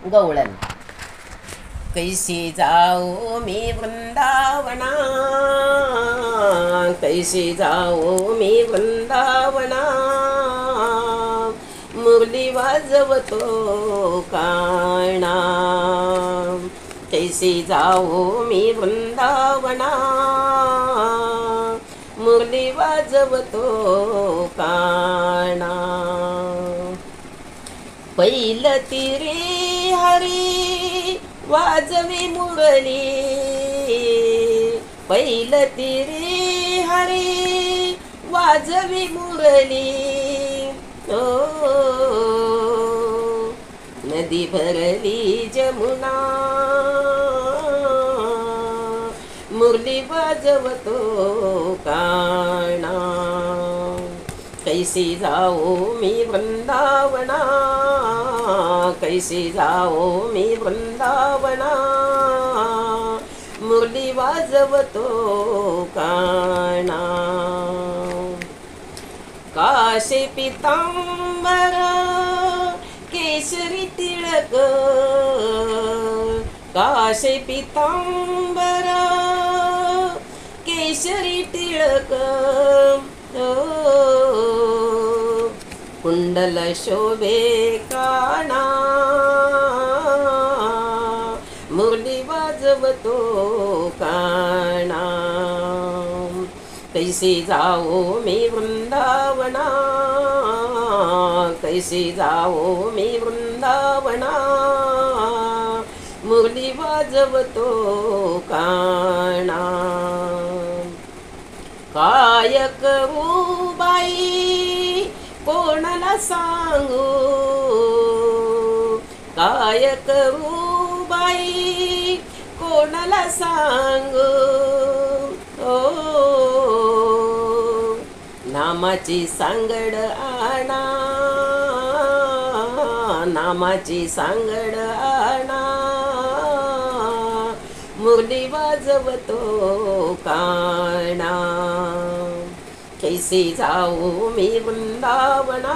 गवळण. कैसी जाऊ मी वृंदावना, कैसी जाऊ मी वृंदावना, मुरली वाजवतो काना. कैसी जाऊ मी वृंदावना, मुरली वाजवतो काना. पहिलं तिरे हरी वाजवी मुरली, पहिलं तिरे हरी वाजवी मुरली. ओ नदी भरली जमुना, मुरली वाजवतो काना. कैसी जाऊ मी वृंदावना, कैसी जाऊ मी वृंदावना, मुरली वाजवतो काना. काशे पितांबर केशरी टिळक, काशे पितांबर केशरी टिळक. कुंडल शोभे काना, मुरली वाजवतो काना. कैसी जाऊ मी वृंदावना, कैसी जाऊ मी वृंदावना, मुरली वाजवतो काना. काय करू बाई कोणाला सांगू, काय करू बाई कोणाला सांगू. ओ नामाची सांगड आणा, नामाची सांगड आणा, मुरली वाजवतो काना. कैसी जाऊ मी वृंदावना,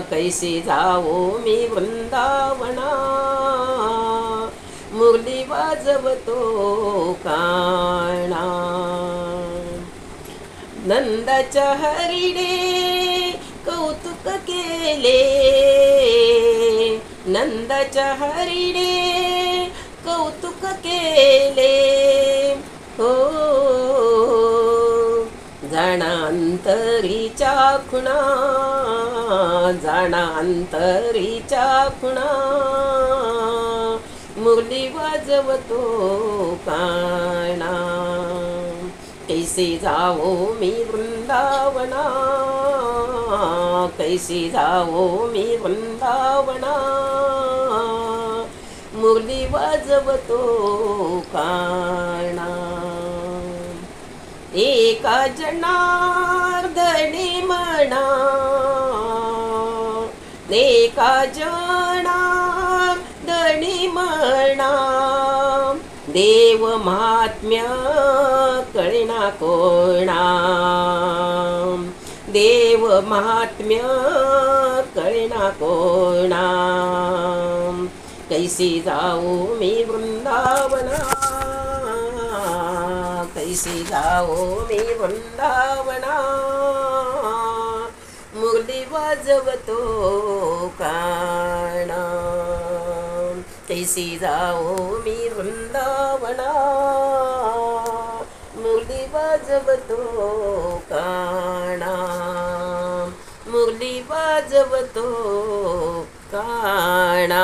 कैसी जाऊ मी वृंदावना, मुरली वाजवतो काना. नंदाच्या हरीने कौतुक केले, नंदाच्या हरीने कौतुक केले. हो जाणांतरीच्या खुणा, जाणांतरीच्या खुणा, मुरली वाजवतो काना. कैसी जाऊ मी वृंदावना, कैसी जाऊ मी वृंदावना, मुरली वाजवतो काना. एका जनार्दनी म्हणा, एका जनार्दनी म्हणा, देव महात्म्य कळेना कोणा, देव महात्म्य कळेना कोणा. कैसी जाऊ मी वृंदावना, कैसी जाऊ मी वृंदावना, मुरली वाजवतो काना. कैसी जाऊ मी वृंदावना, मुरली वाजवतो काना, मुरली वाजवतो काना.